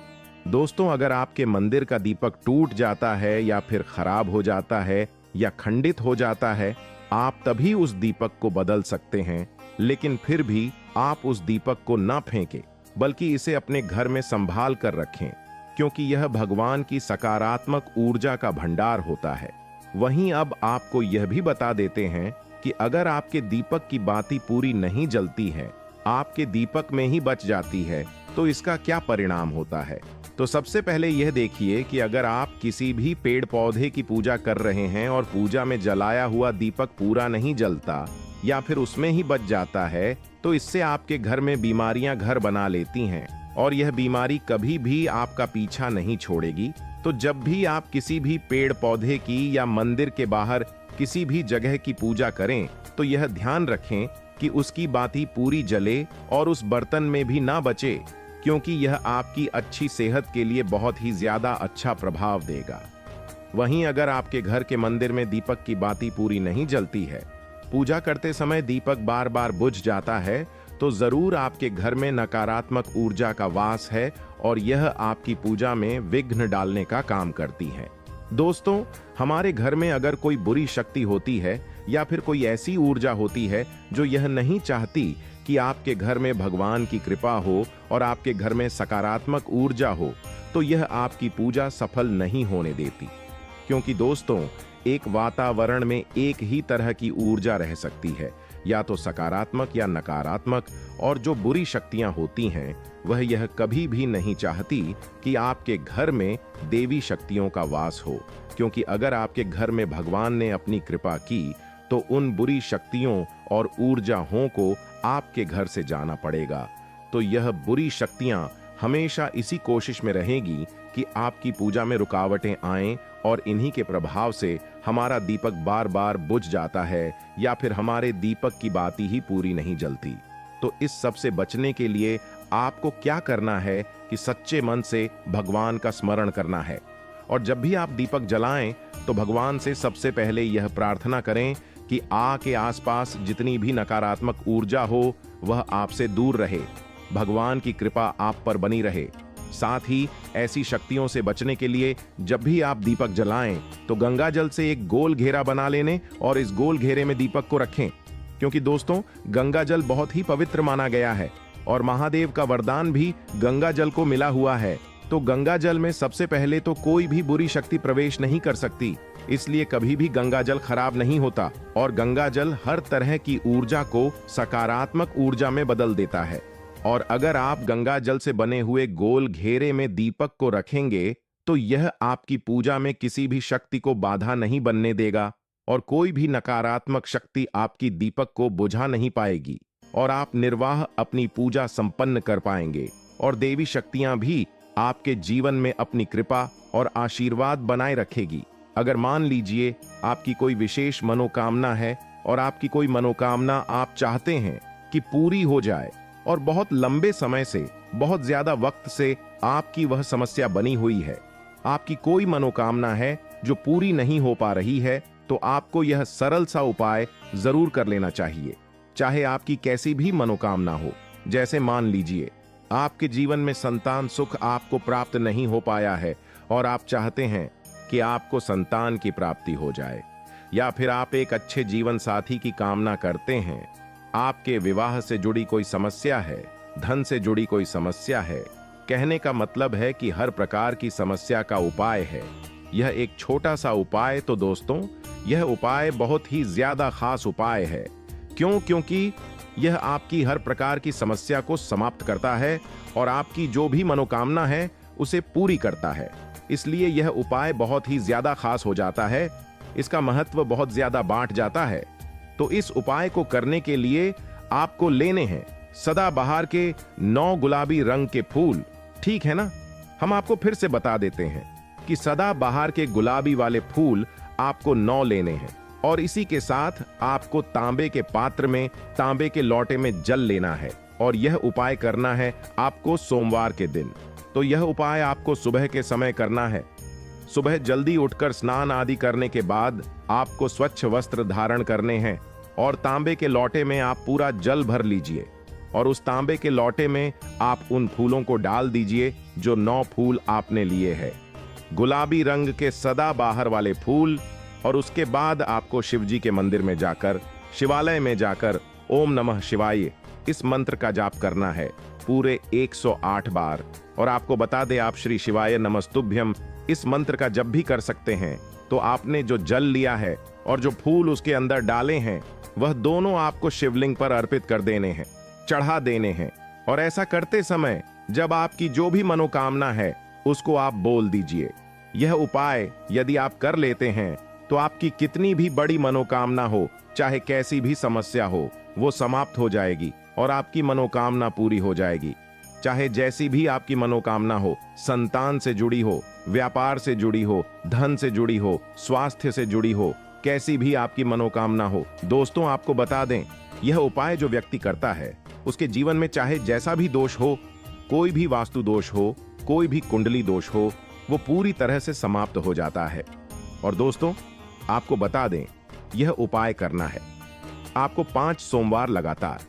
दोस्तों, अगर आपके मंदिर का दीपक टूट जाता है या फिर खराब हो जाता है या खंडित हो जाता है, आप तभी उस दीपक को बदल सकते हैं। लेकिन फिर भी आप उस दीपक को ना फेंकें, बल्कि इसे अपने घर में संभाल कर रखें, क्योंकि यह भगवान की सकारात्मक ऊर्जा का भंडार होता है। वहीं अब आपको यह भी बता देते हैं कि अगर आपके दीपक की बाती पूरी नहीं जलती है, आपके दीपक में ही बच जाती है, तो इसका क्या परिणाम होता है। तो सबसे पहले यह देखिए कि अगर आप किसी भी पेड़ पौधे की पूजा कर रहे हैं और पूजा में जलाया हुआ दीपक पूरा नहीं जलता या फिर उसमें ही बच जाता है, तो इससे आपके घर में बीमारियां घर बना लेती हैं और यह बीमारी कभी भी आपका पीछा नहीं छोड़ेगी। तो जब भी आप किसी भी पेड़ पौधे की या मंदिर के बाहर किसी भी जगह की पूजा करें, तो यह ध्यान रखें कि उसकी बाती पूरी जले और उस बर्तन में भी ना बचे, क्योंकि यह आपकी अच्छी सेहत के लिए बहुत ही ज्यादा अच्छा प्रभाव देगा। वहीं अगर आपके घर के मंदिर में दीपक की बाती पूरी नहीं जलती है, पूजा करते समय दीपक बार बार बुझ जाता है, तो जरूर आपके घर में नकारात्मक ऊर्जा का वास है और यह आपकी पूजा में विघ्न डालने का काम करती है। दोस्तों, हमारे घर में अगर कोई बुरी शक्ति होती है या फिर कोई ऐसी ऊर्जा होती है जो यह नहीं चाहती कि आपके घर में भगवान की कृपा हो और आपके घर में सकारात्मक ऊर्जा हो, तो यह आपकी पूजा सफल नहीं होने देती। क्योंकि दोस्तों, एक वातावरण में एक ही तरह की ऊर्जा रह सकती है, या तो सकारात्मक या नकारात्मक, और जो बुरी शक्तियां होती हैं वह यह कभी भी नहीं चाहती कि आपके घर में देवी शक्तियों का वास हो। क्योंकि अगर आपके घर में भगवान ने अपनी कृपा की तो उन बुरी शक्तियों और ऊर्जाओं को आपके घर से जाना पड़ेगा। तो यह बुरी शक्तियां हमेशा इसी कोशिश में रहेगी कि आपकी पूजा में रुकावटें आएं और इन्हीं के प्रभाव से हमारा दीपक बार बार बुझ जाता है या फिर हमारे दीपक की बाती ही पूरी नहीं जलती। तो इस सब से बचने के लिए आपको क्या करना है कि सच्चे मन से भगवान का स्मरण करना है, और जब भी आप दीपक जलाएं तो भगवान से सबसे पहले यह प्रार्थना करें कि के आसपास जितनी भी नकारात्मक ऊर्जा हो वह आपसे दूर रहे, भगवान की कृपा आप पर बनी रहे। साथ ही ऐसी शक्तियों से बचने के लिए जब भी आप दीपक जलाएं तो गंगा जल से एक गोल घेरा बना लेने और इस गोल घेरे में दीपक को रखें। क्योंकि दोस्तों, गंगा जल बहुत ही पवित्र माना गया है और महादेव का वरदान भी गंगा जल को मिला हुआ है। तो गंगा जल में सबसे पहले तो कोई भी बुरी शक्ति प्रवेश नहीं कर सकती, इसलिए कभी भी गंगा जल खराब नहीं होता और गंगा जल हर तरह की ऊर्जा को सकारात्मक ऊर्जा में बदल देता है। और अगर आप गंगा जल से बने हुए गोल घेरे में दीपक को रखेंगे तो यह आपकी पूजा में किसी भी शक्ति को बाधा नहीं बनने देगा और कोई भी नकारात्मक शक्ति आपकी दीपक को बुझा नहीं पाएगी और आप निर्वाह अपनी पूजा संपन्न कर पाएंगे और देवी शक्तियां भी आपके जीवन में अपनी कृपा और आशीर्वाद बनाए रखेगी। अगर मान लीजिए आपकी कोई विशेष मनोकामना है और आपकी कोई मनोकामना आप चाहते हैं कि पूरी हो जाए और बहुत लंबे समय से, बहुत ज्यादा वक्त से आपकी वह समस्या बनी हुई है, आपकी कोई मनोकामना है जो पूरी नहीं हो पा रही है, तो आपको यह सरल सा उपाय जरूर कर लेना चाहिए। चाहे आपकी कैसी भी मनोकामना हो, जैसे मान लीजिए आपके जीवन में संतान सुख आपको प्राप्त नहीं हो पाया है और आप चाहते हैं कि आपको संतान की प्राप्ति हो जाए, या फिर आप एक अच्छे जीवन साथी की कामना करते हैं, आपके विवाह से जुड़ी कोई समस्या है, धन से जुड़ी कोई समस्या है। कहने का मतलब है कि हर प्रकार की समस्या का उपाय है। यह एक छोटा सा उपाय, तो दोस्तों यह उपाय बहुत ही ज्यादा खास उपाय है। क्योंकि यह आपकी हर प्रकार की समस्या को समाप्त करता है और आपकी जो भी मनोकामना है उसे पूरी करता है। इसलिए यह उपाय बहुत ही ज्यादा खास हो जाता है, इसका महत्व बहुत ज्यादा बांट जाता है। तो इस उपाय को करने के लिए आपको लेने हैं सदाबहार के 9 गुलाबी रंग के फूल। ठीक है ना? हम आपको फिर से बता देते हैं कि सदाबहार के गुलाबी वाले फूल आपको 9 लेने हैं और इसी के साथ आपको तांबे के पात्र में, तांबे के लोटे में जल लेना है और यह उपाय करना है आपको सोमवार के दिन। तो यह उपाय आपको सुबह के समय करना है। सुबह जल्दी उठकर स्नान आदि करने के बाद आपको स्वच्छ वस्त्र धारण करने हैं और तांबे के लोटे में आप पूरा जल भर लीजिए और उस तांबे के लोटे में आप उन फूलों को डाल दीजिए जो 9 फूल आपने लिए हैं, गुलाबी रंग के सदाबहार वाले फूल। और उसके बाद आपको शिवजी के मंदिर में जाकर, शिवालय में जाकर ओम नमः शिवाय इस मंत्र का जाप करना है पूरे 108 बार। और आपको बता दे, आप श्री शिवाय नमस्तुभ्यम इस मंत्र का जब भी कर सकते हैं तो आपने जो जल लिया है और जो फूल उसके अंदर डाले हैं वह दोनों आपको शिवलिंग पर अर्पित कर देने हैं, चढ़ा देने हैं। और ऐसा करते समय जब आपकी जो भी मनोकामना है उसको आप बोल दीजिए। यह उपाय यदि आप कर लेते हैं तो आपकी कितनी भी बड़ी मनोकामना हो, चाहे कैसी भी समस्या हो, वो समाप्त हो जाएगी और आपकी मनोकामना पूरी हो जाएगी। चाहे जैसी भी आपकी मनोकामना हो, संतान से जुड़ी हो, व्यापार से जुड़ी हो, धन से जुड़ी हो, स्वास्थ्य से जुड़ी हो, कैसी भी आपकी मनोकामना हो। दोस्तों, आपको बता दें, यह उपाय जो व्यक्ति करता है उसके जीवन में चाहे जैसा भी दोष हो, कोई भी वास्तु दोष हो, कोई भी कुंडली दोष हो, वो पूरी तरह से समाप्त हो जाता है। और दोस्तों, आपको बता दें, यह उपाय करना है आपको 5 सोमवार लगातार।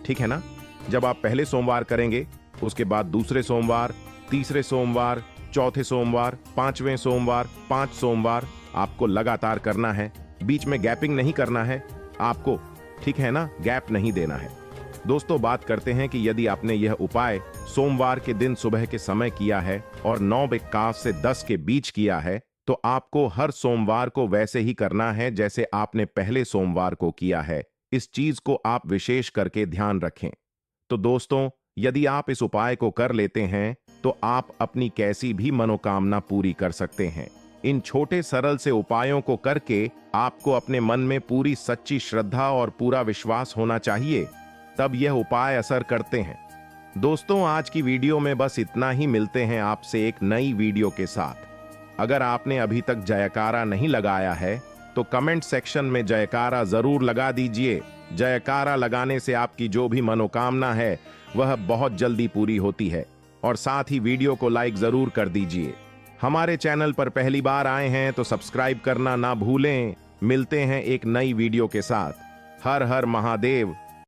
ठीक है ना? जब आप पहले सोमवार करेंगे, उसके बाद दूसरे सोमवार, तीसरे सोमवार, चौथे सोमवार, 5वें सोमवार, 5 सोमवार आपको लगातार करना है। बीच में गैपिंग नहीं करना है आपको। ठीक है ना? गैप नहीं देना है। दोस्तों, बात करते हैं कि यदि आपने यह उपाय सोमवार के दिन सुबह के समय किया है और 9:51 से 10 के बीच किया है, तो आपको हर सोमवार को वैसे ही करना है जैसे आपने पहले सोमवार को किया है। इस चीज को आप विशेष करके ध्यान रखें। तो दोस्तों, यदि आप इस उपाय को कर लेते हैं तो आप अपनी कैसी भी मनोकामना पूरी कर सकते हैं। इन छोटे सरल से उपायों को करके आपको अपने मन में पूरी सच्ची श्रद्धा और पूरा विश्वास होना चाहिए, तब यह उपाय असर करते हैं। दोस्तों, आज की वीडियो में बस इतना ही। मिलते हैं आपसे एक नई वीडियो के साथ। अगर आपने अभी तक जयकारा नहीं लगाया है तो कमेंट सेक्शन में जयकारा जरूर लगा दीजिए। जयकारा लगाने से आपकी जो भी मनोकामना है वह बहुत जल्दी पूरी होती है। और साथ ही वीडियो को लाइक जरूर कर दीजिए। हमारे चैनल पर पहली बार आए हैं तो सब्सक्राइब करना ना भूलें। मिलते हैं एक नई वीडियो के साथ। हर हर महादेव।